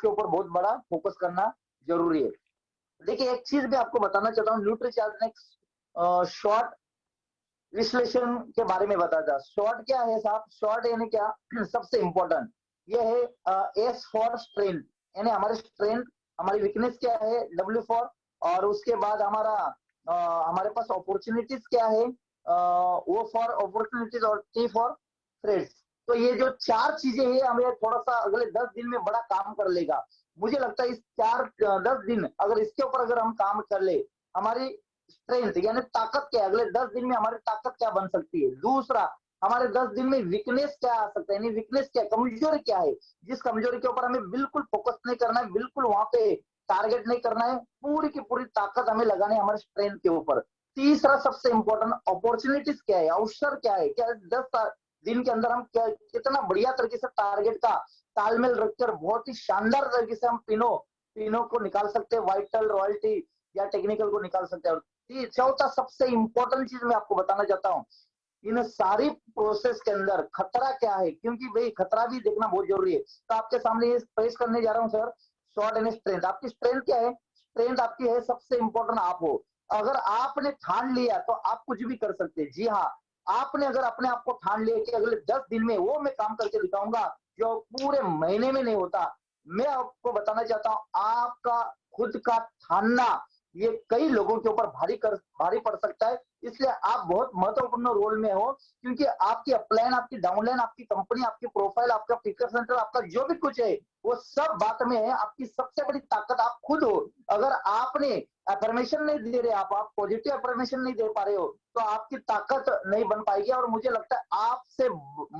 इसके ऊपर बहुत बड़ा फोकस करना जरूरी है। देखिए एक चीज भी आपको बताना चाहता हूँ, न्यूट्रीचार्ज ने शॉर्ट विश्लेषण के बारे में बताया था। शॉर्ट क्या है साहब, शॉर्ट यानी क्या सबसे इंपॉर्टेंट ये है एस फॉर स्ट्रेंथ, यानी हमारे स्ट्रेंथ, हमारी वीकनेस क्या है डब्ल्यू फॉर, और उसके बाद हमारे पास अपॉर्चुनिटीज क्या है ओ फॉर अपॉर्चुनिटीज, और टी फॉर थ्रेड्स। तो ये जो चार चीजें हैं हमें थोड़ा सा अगले 10 दिन में बड़ा काम कर लेगा। मुझे लगता है इस 10 दिन अगर इसके ऊपर अगर हम काम कर ले, हमारी स्ट्रेंथ यानी ताकत क्या है, अगले 10 दिन में हमारी ताकत क्या बन सकती है। दूसरा, हमारे 10 दिन में वीकनेस क्या आ सकता है, यानी वीकनेस क्या, कमजोरी क्या है, जिस कमजोरी के ऊपर हमें बिल्कुल फोकस नहीं करना है, बिल्कुल वहां पे टारगेट नहीं करना है, पूरी की पूरी ताकत हमें लगानी है हमारे स्ट्रेंथ के ऊपर। तीसरा सबसे इंपॉर्टेंट, अपॉर्चुनिटीज क्या है, अवसर क्या है, क्या 10 दिन के अंदर हम क्या कितना बढ़िया तरीके से टारगेट का तालमेल रखकर बहुत ही शानदार तरीके से हम तीनों तीनों को निकाल सकते हैं, वाइटल, रॉयल्टी या टेक्निकल को निकाल सकते हैं। चौथा सबसे इंपॉर्टेंट चीज मैं आपको बताना चाहता हूँ, इन सारी प्रोसेस के अंदर खतरा क्या है, क्योंकि भाई खतरा भी देखना बहुत जरूरी है। तो आपके सामने ये पेश करने जा रहा हूँ सर, शॉर्ट एंड स्ट्रेंथ। आपकी स्ट्रेंथ क्या है, स्ट्रेंथ आपकी है सबसे इंपॉर्टेंट आप हो। अगर आपने ठान लिया तो आप कुछ भी कर सकते हैं। जी हाँ, आपने अगर अपने आप को ठान लिया कि अगले 10 दिन में वो मैं काम करके दिखाऊंगा जो पूरे महीने में नहीं होता, मैं आपको बताना चाहता हूँ आपका खुद का ठानना ये कई लोगों के ऊपर भारी पड़ सकता है। इसलिए आप बहुत महत्वपूर्ण रोल में हो, क्योंकि आपकी अपलाइन, आपकी डाउनलाइन, आपकी कंपनी, आपकी प्रोफाइल, आपका पिकर सेंटर, आपका जो भी कुछ है वो सब बात में है। आपकी सबसे बड़ी ताकत आप खुद हो। अगर आपने अफर्मेशन नहीं दे रहे, आप पॉजिटिव अफर्मेशन नहीं दे पा रहे हो, तो आपकी ताकत नहीं बन पाएगी। और मुझे लगता है आपसे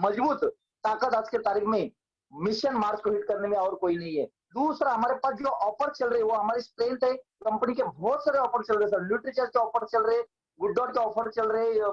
मजबूत ताकत आज के तारीख में मिशन मार्स को हिट करने में और कोई नहीं है। दूसरा, हमारे पास जो ऑफर चल रहे हैं वो हमारी स्ट्रेंथ है। कंपनी के बहुत सारे ऑफर चल रहे हैं सर, न्यूट्रीचार्ज के ऑफर चल रहे हैं, गुड डॉट के ऑफर चल रहे हैं,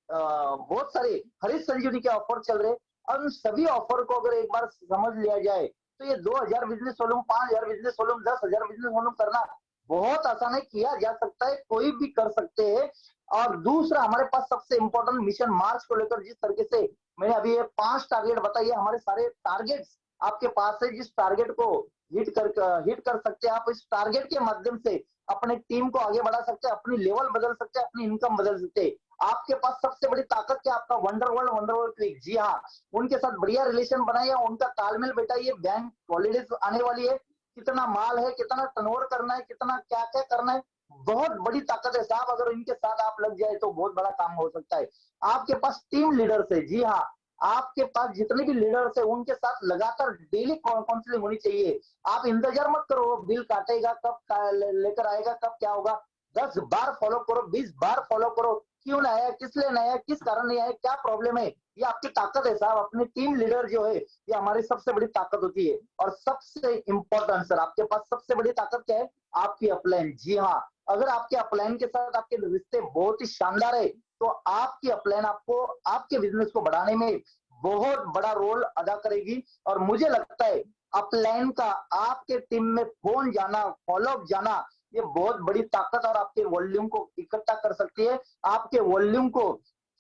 बहुत सारे हरीश संजीवनी के ऑफर चल रहे हैं। और उन सभी ऑफर को अगर एक बार समझ लिया जाए तो ये 2000 business volume, 5000 business volume, 10,000 business volume करना बहुत आसान है, किया जा सकता है, कोई भी कर सकते हैं। और दूसरा, हमारे पास सबसे इंपॉर्टेंट मिशन मार्च को लेकर जिस तरीके से मैंने अभी ये 5 टारगेट बताइए, हमारे सारे टारगेट्स आपके पास है। जिस टारगेट को हिट कर सकते हैं आप, इस टारगेट के माध्यम से अपने टीम को आगे बढ़ा सकते हैं, अपनी लेवल बदल सकते हैं, अपनी इनकम बदल सकते हैं। आपके पास सबसे बड़ी ताकत क्या, आपका वंडर वर्ल्ड क्लिक। जी हाँ, उनके साथ बढ़िया रिलेशन बनाइए, उनका तालमेल बैठाइए। बैंक हॉलीडेज आने वाली है, कितना माल है, कितना टर्नओवर करना है, कितना क्या क्या करना है, बहुत बड़ी ताकत है साहब। अगर इनके साथ आप लग जाए तो बहुत बड़ा काम हो सकता है। आपके पास टीम लीडर्स है। जी हाँ, आपके पास जितने भी लीडर्स है उनके साथ लगातार डेली काउंसलिंग होनी चाहिए। आप इंतजार मत करो बिल काटेगा कब, लेकर आएगा कब, क्या होगा। 10 बार फॉलो करो, 20 बार फॉलो करो, क्यों नहीं आया, किस लिए नहीं आया, किस कारण नहीं आया, क्या प्रॉब्लम है। ये आपकी ताकत है साहब। अपनी टीम लीडर जो है ये हमारी सबसे बड़ी ताकत होती है। और सबसे इंपॉर्टेंट सर, आपके पास सबसे बड़ी ताकत क्या है, आपकी अपलाइन। जी हाँ, अगर आपके अपलाइन के साथ आपके रिश्ते बहुत ही शानदार है तो आपकी अपलाइन आपको आपके बिजनेस को बढ़ाने में बहुत बड़ा रोल अदा करेगी। और मुझे लगता है अपलाइन का आपके टीम में फोन जाना, फॉलोअप जाना, ये बहुत बड़ी ताकत और आपके वॉल्यूम को इकट्ठा कर सकती है, आपके वॉल्यूम को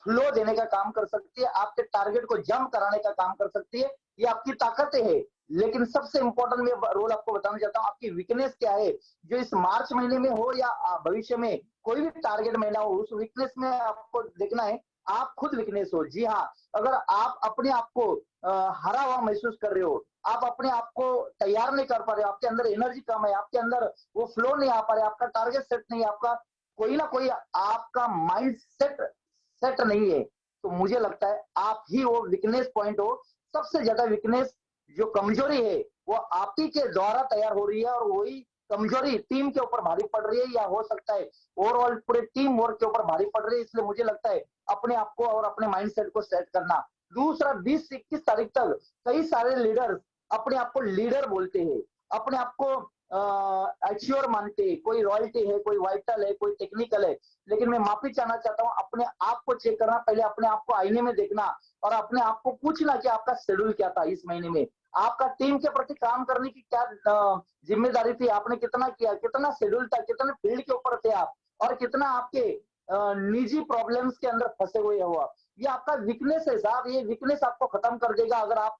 फ्लो देने का काम कर सकती है, आपके टारगेट को जंप कराने का काम कर सकती है। ये आपकी ताकतें है। लेकिन सबसे इंपॉर्टेंट मैं रोल आपको बताना चाहता हूँ, आपकी वीकनेस क्या है, जो इस मार्च महीने में हो या भविष्य में कोई भी टारगेट महीना हो, उस वीकनेस में आपको देखना है। आप खुद वीकनेस हो। जी हाँ, अगर आप अपने आप को हरा हुआ महसूस कर रहे हो, आप अपने आप को तैयार नहीं कर पा रहे हो, आपके अंदर एनर्जी कम है, आपके अंदर वो फ्लो नहीं आ पा रहा, आपका टारगेट सेट नहीं है, आपका कोई ना कोई आपका माइंड सेट नहीं है, तो मुझे लगता है आप ही वो वीकनेस पॉइंट हो। सबसे ज्यादा वीकनेस जो कमजोरी है वो आप ही के द्वारा तैयार हो रही है, और वही कमजोरी टीम के ऊपर भारी पड़ रही है, या हो सकता है ओवरऑल पूरे टीम वर्क के ऊपर भारी पड़ रही है। इसलिए मुझे लगता है अपने आप को और अपने माइंडसेट को सेट करना। दूसरा, 20 से 21 तारीख तक कई सारे लीडर्स अपने आप को लीडर बोलते हैं, अपने आप को एच्योर मानते हैं, कोई रॉयल्टी है, कोई वाइटल है, कोई टेक्निकल है। लेकिन मैं माफी चाहना चाहता हूं, अपने आप को चेक करना, पहले अपने आप को आईने में देखना और अपने आप को पूछना कि आपका शेड्यूल क्या था इस महीने में, आपका टीम के प्रति काम करने की क्या जिम्मेदारी थी, आपने कितना किया, कितना शेड्यूल था, कितने फील्ड के ऊपर थे आप, और कितना आपके निजी प्रॉब्लम्स के अंदर फंसे हुए हो आप। ये आपका वीकनेस है साहब, ये वीकनेस आपको खत्म कर देगा अगर आप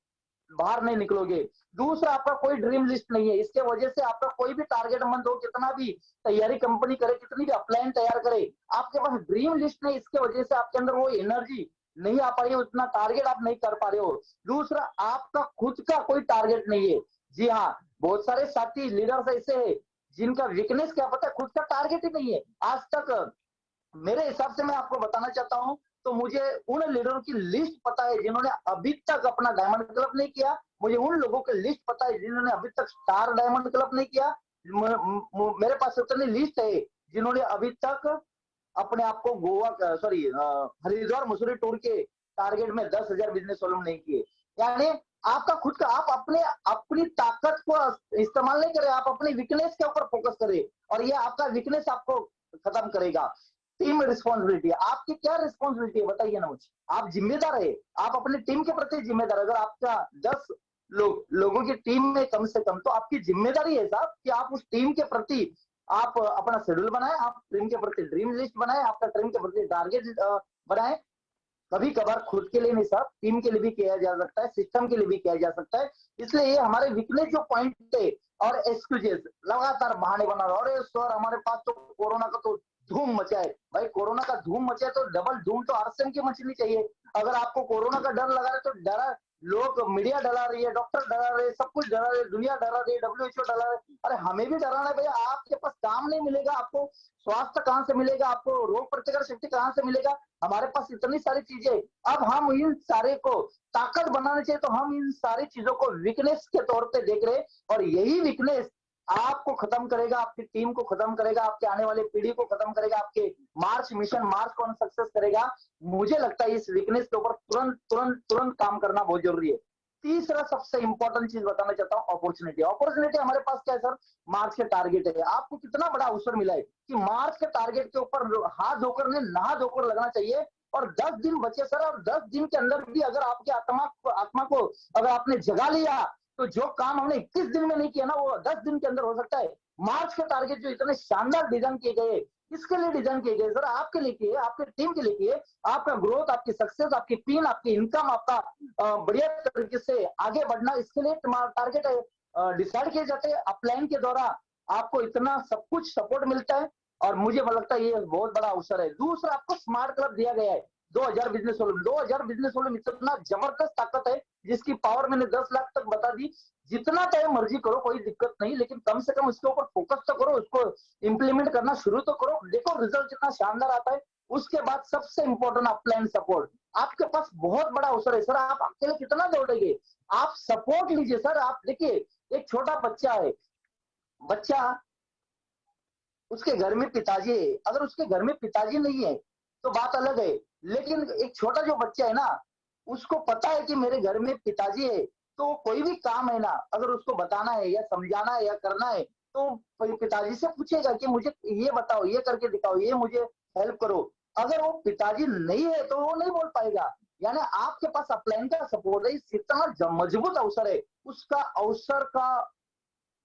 बाहर नहीं निकलोगे। दूसरा, आपका कोई ड्रीम लिस्ट नहीं है, इसके वजह से आपका कोई भी टारगेट मंद हो, कितना भी तैयारी कंपनी करे, कितनी भी अपलाइन तैयार करे, आपके पास ड्रीम लिस्ट नहीं, इसके वजह से आपके अंदर वो एनर्जी नहीं आ पा रही है, उतना टारगेट आप नहीं कर पा रहे हो। दूसरा, आपका खुद का कोई टारगेट नहीं है। जी हाँ, बहुत सारे साथी लीडर्स ऐसे हैं जिनका वीकनेस क्या पता है, खुद का टारगेट ही नहीं है। आज तक मेरे हिसाब से मैं आपको बताना चाहता हूं, तो मुझे उन लीडरों की लिस्ट पता है जिन्होंने अभी तक अपना डायमंड क्लब नहीं किया। मुझे उन लोगों की लिस्ट पता है जिन्होंने अभी तक स्टार डायमंड क्लब नहीं किया। मेरे पास उतनी लिस्ट है जिन्होंने अभी तक अपने आप को गोवा सॉरी हरिद्वार मसूरी टूर के टारगेट में 10,000 बिजनेस वॉल्यूम नहीं किए। यानी आपका खुद का, आप अपनी ताकत को इस्तेमाल नहीं करें, आप अपनी वीकनेस के ऊपर फोकस करें, और ये आपका वीकनेस आपको खत्म करेगा। टीम रिस्पॉन्सिबिलिटी, आपकी क्या रिस्पॉन्सिबिलिटी है बताइए ना मुझे। आप जिम्मेदार है, आप अपनी टीम के प्रति जिम्मेदार। अगर आपका 10 लोगों की टीम में कम से कम, तो आपकी जिम्मेदारी है साहब कि आप उस टीम के प्रति आप अपना शेड्यूल बनाए, आप टीम के प्रति ड्रीम लिस्ट बनाए, आपका टीम के प्रति टारगेट बनाए। कभी कभार खुद के लिए नहीं साहब, टीम के लिए भी किया जा सकता है, सिस्टम के लिए भी किया जा सकता है। इसलिए ये हमारे वीकनेस जो पॉइंट थे और एक्सक्यूजेस, लगातार बहाने बना रहा, अरे सर हमारे पास तो कोरोना का तो धूम मचा है। भाई कोरोना का धूम मचा है तो डबल धूम तो आरसीएम की मचनी चाहिए। अगर आपको कोरोना का डर लगा रहे तो डरा, लोग मीडिया डरा रही है, डॉक्टर डरा रहे, सब कुछ डरा रहे, दुनिया डरा रही है, डब्ल्यूएचओ डरा रहे। अरे हमें भी डराना है भैया, आपके पास काम नहीं मिलेगा, आपको स्वास्थ्य कहाँ से मिलेगा, आपको रोग प्रतिकारक शक्ति कहाँ से मिलेगा। हमारे पास इतनी सारी चीजें, अब हम इन सारे को ताकत बनाने चाहिए, तो हम इन सारी चीजों को वीकनेस के तौर पे देख रहे हैं, और यही वीकनेस आपको खत्म करेगा, आपकी टीम को खत्म करेगा, आपके आने वाले पीढ़ी को खत्म करेगा, आपके मार्च मिशन मार्च को सक्सेस करेगा। मुझे लगता है इस वीकनेस के ऊपर तुरंत तुरंत तुरंत काम करना बहुत जरूरी है। तीसरा सबसे इंपॉर्टेंट चीज बताना चाहता हूँ, अपॉर्चुनिटी। अपॉर्चुनिटी हमारे पास क्या है सर, मार्च के टारगेट है। आपको कितना बड़ा अवसर मिला है कि मार्च के टारगेट के ऊपर हाथ धोकर नहीं, नहा धोकर लगना चाहिए। और 10 दिन बचे सर, और 10 दिन के अंदर भी अगर आपकी आत्मा को अगर आपने जगा लिया, तो जो काम हमने 21 दिन में नहीं किया ना, वो 10 दिन के अंदर हो सकता है। मार्च के टारगेट जो इतने शानदार डिजाइन किए गए, किसके लिए डिजाइन किए गए सर, आपके लिए किए, आपके टीम के लिए किए। आपका ग्रोथ, आपकी सक्सेस, आपकी पिन, आपकी इनकम, आपका बढ़िया तरीके से आगे बढ़ना, इसके लिए टारगेट डिसाइड किए जाते हैं। अपलाइन के द्वारा आपको इतना सब कुछ सपोर्ट मिलता है, और मुझे लगता है ये बहुत बड़ा अवसर है। दूसरा, आपको स्मार्ट क्लब दिया गया है, 2000 बिजनेस वॉल्यूम। 2000 बिजनेस वॉल्यूम इतना जबरदस्त ताकत है जिसकी पावर मैंने 10 लाख तक बता दी। जितना टाइम मर्जी करो, कोई दिक्कत नहीं, लेकिन कम से कम इसके ऊपर फोकस तो करो, उसको इंप्लीमेंट करना शुरू तो करो, देखो रिजल्ट कितना शानदार आता है। उसके बाद सबसे इंपॉर्टेंट, अपलाइन सपोर्ट। आपके पास बहुत बड़ा अवसर है सर, आप अकेले कितना दौड़ेंगे, आप सपोर्ट लीजिए सर। आप देखिए, एक छोटा बच्चा है, बच्चा, उसके घर में पिताजी है, अगर उसके घर में पिताजी नहीं है तो बात अलग है, लेकिन एक छोटा जो बच्चा है ना, उसको पता है कि मेरे घर में पिताजी है, तो कोई भी काम है ना, अगर उसको बताना है या समझाना है या करना है, तो पिताजी से पूछेगा कि मुझे ये बताओ, ये करके दिखाओ, ये मुझे हेल्प करो। अगर वो पिताजी नहीं है तो वो नहीं बोल पाएगा। यानी आपके पास अपलाइन का सपोर्ट है, इतना मजबूत अवसर है, उसका अवसर का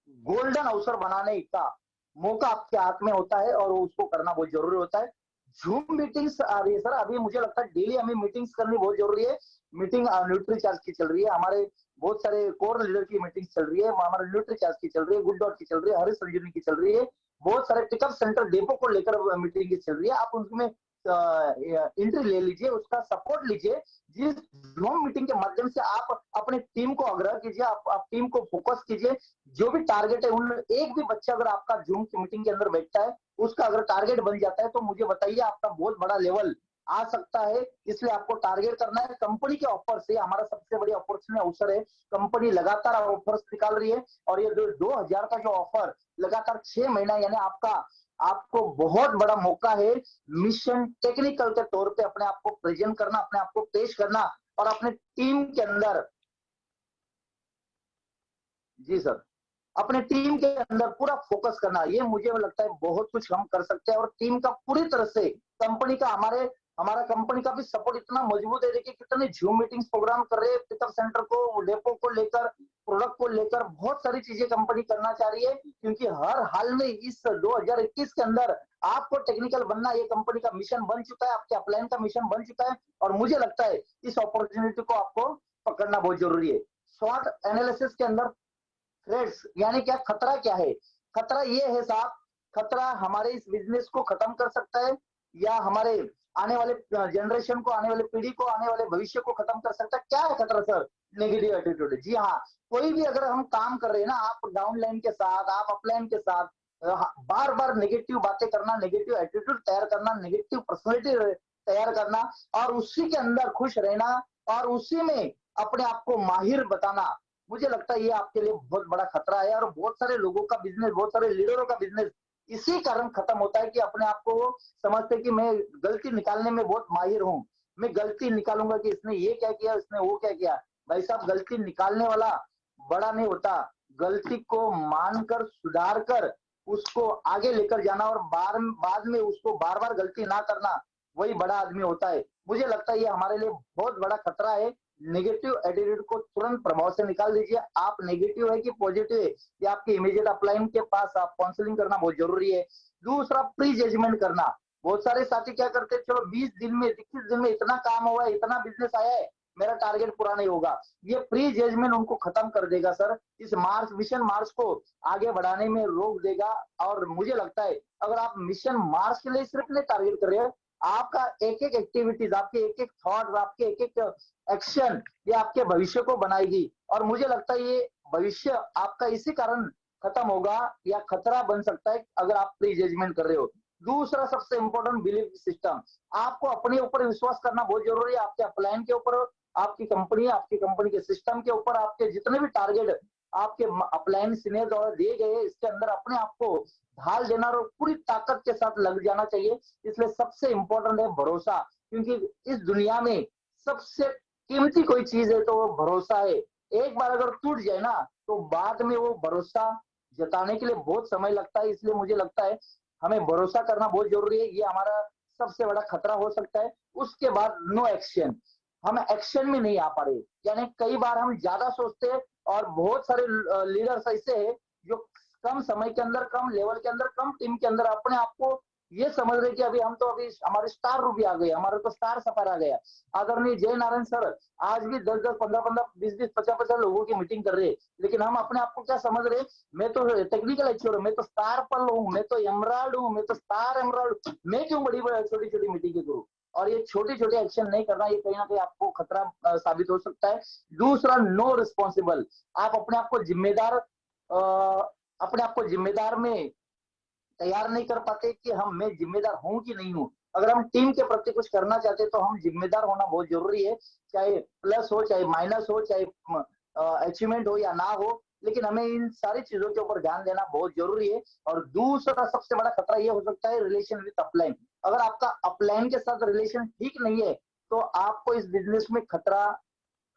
गोल्डन अवसर बनाने का मौका आपके हाथ में होता है, और उसको करना बहुत जरूरी होता है। जूम मीटिंग्स आ रही है सर, अभी मुझे लगता है डेली हमें मीटिंग्स करनी बहुत जरूरी है। मीटिंग न्यूट्री चार्ज की चल रही है, हमारे बहुत सारे कोर लीडर की मीटिंग चल रही है, हमारे न्यूट्री चार्ज की चल रही है, गुड डॉट की चल रही है, हरी संजीवनी की चल रही है, बहुत सारे पिकअप सेंटर डेपो को लेकर मीटिंग की चल रही है। आप उसमें एंट्री ले लीजिए, उसका सपोर्ट लीजिए। जिस जूम मीटिंग के माध्यम से आप अपनी टीम को आग्रह कीजिए, आप टीम को फोकस कीजिए, जो भी टारगेट है उन एक भी बच्चा अगर आपका जूम की मीटिंग के अंदर बैठता है, उसका अगर टारगेट बन जाता है, तो मुझे बताइए आपका बहुत बड़ा लेवल आ सकता है। इसलिए आपको टारगेट करना है। कंपनी के ऑफर से हमारा सबसे बड़ी अपॉर्चुनिटी अवसर है, कंपनी लगातार ऑफर्स निकाल रही है, और ये 2000 का जो ऑफर लगातार 6 महीना, यानी आपको बहुत बड़ा मौका है मिशन टेक्निकल के तौर पे अपने आप को प्रेजेंट करना, अपने आप को पेश करना, और अपने टीम के अंदर, जी सर, अपने टीम के अंदर पूरा फोकस करना। ये मुझे लगता है बहुत कुछ हम कर सकते हैं, और टीम का पूरी तरह से कंपनी का, हमारा कंपनी का भी सपोर्ट इतना मजबूत है। देखिए कितने जूम मीटिंग्स प्रोग्राम कर रहे हैं, पिकअप सेंटर को, डेपो को लेकर, प्रोडक्ट को लेकर, बहुत सारी चीजें कंपनी करना चाह रही है, क्योंकि हर हाल में इस 2021 के अंदर आपको टेक्निकल बनना, ये कंपनी का मिशन बन चुका है, आपके अपलाइन का मिशन बन चुका है, और मुझे लगता है इस अपॉर्चुनिटी को आपको पकड़ना बहुत जरूरी है। शॉर्ट एनालिसिस के अंदर थ्रेड्स यानी क्या, खतरा क्या है? खतरा ये है साहब, खतरा हमारे इस बिजनेस को खत्म कर सकता है, या हमारे आने वाले जनरेशन को, आने वाले पीढ़ी को, आने वाले भविष्य को खत्म कर सकता है। क्या है खतरा सर? Negative attitude. जी हाँ, कोई भी अगर हम काम कर रहे हैं ना, आप डाउनलाइन के साथ, आप अपलाइन के साथ बार बार नेगेटिव बातें करना, नेगेटिव एटीट्यूड तैयार करना, नेगेटिव पर्सनैलिटी तैयार करना, और उसी के अंदर खुश रहना, और उसी में अपने आप को माहिर बताना, मुझे लगता है ये आपके लिए बहुत बड़ा खतरा है। और बहुत सारे लोगों का बिजनेस, बहुत सारे लीडरों का बिजनेस इसी कारण खत्म होता है कि अपने आप को वो समझते कि मैं गलती निकालने में बहुत माहिर हूँ, मैं गलती निकालूंगा कि इसने ये क्या किया, इसने वो क्या किया। भाई साहब, गलती निकालने वाला बड़ा नहीं होता, गलती को मानकर, सुधार कर उसको आगे लेकर जाना, और बाद में उसको बार बार गलती ना करना, वही बड़ा आदमी होता है। मुझे लगता है ये हमारे लिए बहुत बड़ा खतरा है। नेगेटिव एटीट्यूड को तुरंत प्रभाव से निकाल दीजिए। आप नेगेटिव है कि पॉजिटिव है, ये आपके इमीडिएट अपलाइन के पास आप काउंसलिंग करना बहुत जरूरी है। दूसरा, प्री जजमेंट करना। बहुत सारे साथी क्या करते हैं, चलो 20 दिन में, 21 दिन में इतना काम हुआ है, इतना बिजनेस आया है, मेरा टारगेट पूरा नहीं होगा। ये प्री जजमेंट उनको खत्म कर देगा सर, इस मार्च, मिशन मार्च को आगे बढ़ाने में रोक देगा। और मुझे लगता है अगर आप मिशन मार्च के लिए सिर्फ नहीं टारगेट कर रहे हैं, आपका एक एक एक्टिविटीज, आपके एक एक थॉट, आपके एक एक एक्शन, ये आपके भविष्य को बनाएगी। और मुझे लगता है ये भविष्य आपका इसी कारण खत्म होगा, या खतरा बन सकता है अगर आप प्री जजमेंट कर रहे हो। दूसरा सबसे इंपॉर्टेंट, बिलीफ सिस्टम। आपको अपने ऊपर विश्वास करना बहुत जरूरी है, आपके अपलाइन के ऊपर, आपकी कंपनी के सिस्टम के ऊपर, आपके जितने भी टारगेट आपके अपलाइन सीनियर द्वारा दिए गए, इसके अंदर अपने आप को ढाल देना और पूरी ताकत के साथ लग जाना चाहिए। इसलिए सबसे इंपॉर्टेंट है भरोसा, क्योंकि इस दुनिया में सबसे कीमती कोई चीज है तो वो भरोसा है। एक बार अगर टूट जाए ना, तो बाद में वो भरोसा जताने के लिए बहुत समय लगता है। इसलिए मुझे लगता है हमें भरोसा करना बहुत जरूरी है, ये हमारा सबसे बड़ा खतरा हो सकता है। उसके बाद नो एक्शन, हम एक्शन में नहीं आ पा रहे। यानी कई बार हम ज्यादा सोचते हैं, और बहुत सारे लीडर्स ऐसे हैं जो कम समय के अंदर, कम लेवल के अंदर, कम टीम के अंदर अपने आप को ये समझ रहे कि अभी हम तो, अभी हमारे स्टार रूपी आ गए, हमारे तो स्टार सफर आ गया। आदरणीय जय नारायण सर आज भी 10-10, 15-15, 20-20, 50-50 लोगों की मीटिंग कर रहे हैं, लेकिन हम अपने आप को क्या समझ रहे, मैं तो टेक्निकल एक्सपर्ट हूँ, मैं तो स्टार पल हूँ, मैं तो एमराल्ड हूँ, मैं तो स्टार एमराल्ड, मैं क्यों बड़ी बड़ी छोटी छोटी मीटिंग करूँ। और ये छोटे छोटे एक्शन नहीं करना, ये कहीं ना कहीं आपको खतरा साबित हो सकता है। दूसरा, नो रिस्पॉन्सिबल। आप अपने आप को जिम्मेदार, अपने आप को जिम्मेदार में तैयार नहीं कर पाते कि मैं जिम्मेदार हूं कि नहीं हूं। अगर हम टीम के प्रति कुछ करना चाहते हैं तो हम जिम्मेदार होना बहुत जरूरी है, चाहे प्लस हो, चाहे माइनस हो, चाहे अचीवमेंट हो या ना हो, लेकिन हमें इन सारी चीजों के ऊपर ध्यान देना बहुत जरूरी है। और दूसरा सबसे बड़ा खतरा ये हो सकता है, रिलेशन विद अपलाइन। अगर आपका अपलाइन के साथ रिलेशन ठीक नहीं है, तो आपको इस बिजनेस में खतरा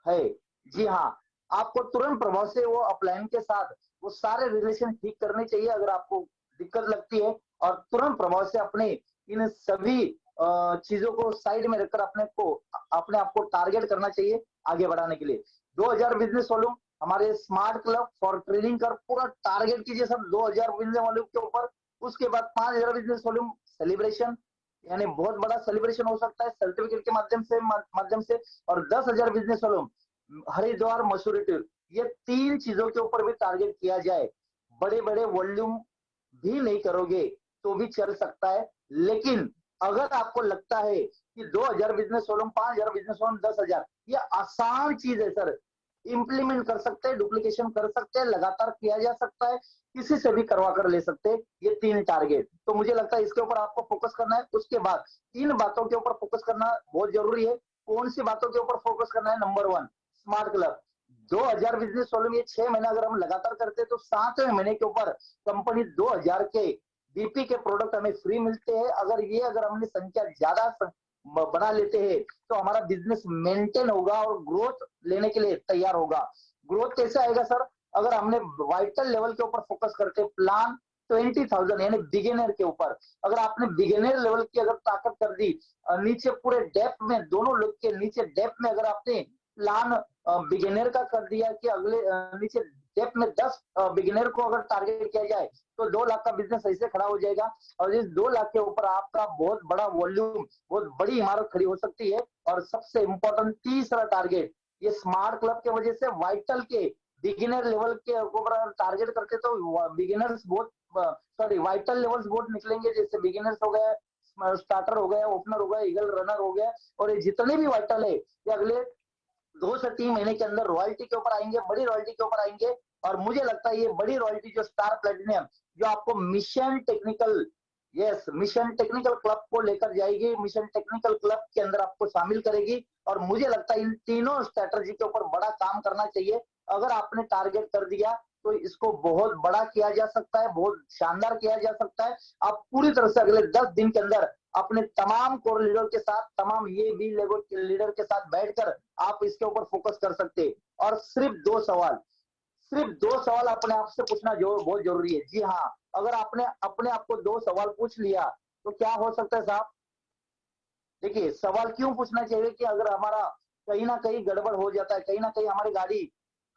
है। जी हाँ, आपको तुरंत प्रभाव से वो अपलाइन के साथ वो सारे रिलेशन ठीक करने चाहिए अगर आपको दिक्कत लगती है, और तुरंत प्रभाव से अपने इन सभी चीजों को साइड में रखकर अपने आप को टारगेट करना चाहिए आगे बढ़ाने के लिए। 2000 बिजनेस वॉल्यूम हमारे स्मार्ट क्लब फॉर ट्रेडिंग कर पूरा टारगेट कीजिए सर 2000 बिजनेस वॉल्यूम के ऊपर। उसके बाद 5000 बिजनेस वॉल्यूम सेलिब्रेशन, यानी बहुत बड़ा सेलिब्रेशन हो सकता है सर्टिफिकेट के माध्यम से। और 10,000 business volume Haridwar Mussoorie tour, ये 3 चीजों के ऊपर भी टारगेट किया जाए। बड़े बड़े वॉल्यूम भी नहीं करोगे तो भी चल सकता है, लेकिन अगर आपको लगता है कि 2000 बिजनेस वॉल्यूम, 5000 बिजनेस वॉल्यूम, 10,000, ये आसान चीज है सर, इंप्लीमेंट कर सकते हैं, डुप्लीकेशन कर सकते हैं, लगातार किया जा सकता है, किसी से भी करवा कर ले सकते हैं ये 3 टारगेट। तो मुझे लगता है इसके ऊपर आपको फोकस करना है। उसके बाद 3 बातों के ऊपर फोकस करना बहुत जरूरी है। कौन सी बातों के ऊपर फोकस करना है? Number 1, smart club. 2000 business volume ये 6 महीने अगर हम लगातार करते हैं तो 7वें महीने के ऊपर कंपनी 2000 के बीपी के प्रोडक्ट हमें फ्री मिलते हैं। अगर हमने संख्या ज्यादा बना लेते हैं तो हमारा बिजनेस मेंटेन होगा और ग्रोथ लेने के लिए तैयार होगा। ग्रोथ कैसे आएगा सर? अगर हमने वाइटल लेवल के ऊपर फोकस करके प्लान 20,000 यानी बिगिनर के ऊपर, अगर आपने बिगिनर लेवल की अगर ताकत कर दी, नीचे पूरे डेप्थ में, दोनों लोग के नीचे डेप्थ में अगर आपने प्लान बिगिनर का कर दिया कि अगले नीचे डेप्थ में 10 बिगिनर को अगर टारगेट किया जाए तो 2 लाख का बिजनेस ऐसे खड़ा हो जाएगा। और इस 2 लाख के ऊपर आपका बहुत बड़ा वॉल्यूम, बहुत बड़ी इमारत खड़ी हो सकती है। और सबसे इंपॉर्टेंट तीसरा टारगेट, ये स्मार्ट क्लब की वजह से वाइटल के बिगिनर लेवल के ऊपर टारगेट करते तो बिगिनर्स बहुत, सॉरी वाइटल लेवल्स बहुत निकलेंगे, जैसे बिगिनर्स हो गए, स्टार्टर हो गया, ओपनर हो गया, ईगल रनर हो गया, और ये जितने भी वाइटल है ये अगले 2 से 3 महीने के अंदर रॉयल्टी के ऊपर आएंगे, बड़ी रॉयल्टी के ऊपर आएंगे। और मुझे लगता है ये बड़ी रॉयल्टी जो स्टार प्लेटिनियम जो आपको mission technical, yes mission technical club को लेकर जाएगी, मिशन टेक्निकल क्लब के अंदर आपको शामिल करेगी। और मुझे लगता है इन तीनों स्ट्रेटजी के ऊपर बड़ा काम करना चाहिए। अगर आपने टारगेट कर दिया तो इसको बहुत बड़ा किया जा सकता है, बहुत शानदार किया जा सकता है। आप पूरी तरह से अगले 10 दिन के अंदर अपने तमाम कोर लीडर के साथ, तमाम ये बी लेवल के लीडर के साथ बैठकर आप इसके ऊपर फोकस कर सकते हैं। और सिर्फ 2 सवाल अपने आप से पूछना जो बहुत जरूरी है। जी हाँ, अगर आपने अपने आप को 2 सवाल पूछ लिया तो क्या हो सकता है साहब? देखिए सवाल क्यों पूछना चाहिए कि अगर हमारा कहीं ना कहीं गड़बड़ हो जाता है, कहीं ना कहीं हमारी गाड़ी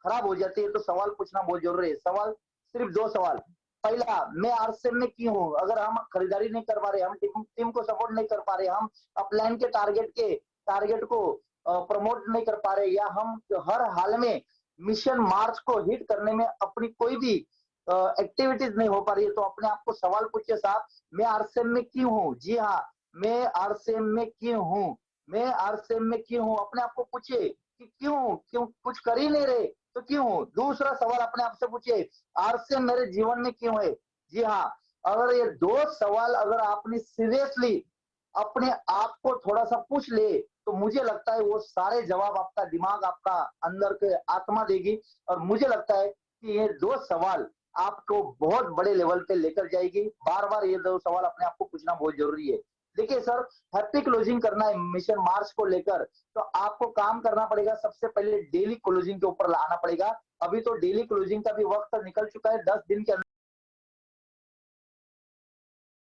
खराब हो जाती है, तो सवाल पूछना बहुत जरूरी है। सवाल, सिर्फ 2 सवाल। पहला, मैं आरसीएम में क्यों हूँ? अगर हम खरीदारी नहीं कर पा रहे, हम टीम को सपोर्ट नहीं कर पा रहे, हम अपलाइन के टारगेट को प्रमोट नहीं कर पा रहे, या हम हर हाल में मिशन मार्च को हिट करने में अपनी कोई भी एक्टिविटीज नहीं हो पा रही है, तो अपने आप को सवाल पूछिए साहब, मैं आरसीएम में क्यों हूँ? जी हाँ, मैं आरसीएम में क्यों हूँ? मैं आरसीएम में क्यों हूँ? अपने आप को पूछिए कि क्यों क्यों कुछ कर ही नहीं रहे तो क्यों हूँ? दूसरा सवाल अपने आप से पूछिए, आरसीएम मेरे जीवन में क्यों है? जी हाँ, अगर ये 2 सवाल अगर आपने सीरियसली अपने आप को थोड़ा सा पूछ ले, तो मुझे लगता है वो सारे जवाब आपका दिमाग, आपका अंदर के आत्मा देगी। और मुझे लगता है कि ये 2 सवाल आपको बहुत बड़े लेवल पे लेकर जाएगी। बार बार ये 2 सवाल अपने आप को पूछना बहुत जरूरी है। देखिए सर, हैप्पी क्लोजिंग करना है मिशन मार्च को लेकर, तो आपको काम करना पड़ेगा। सबसे पहले डेली क्लोजिंग के ऊपर लाना पड़ेगा। अभी तो डेली क्लोजिंग का भी वक्त निकल चुका है, 10 दिन के अंदर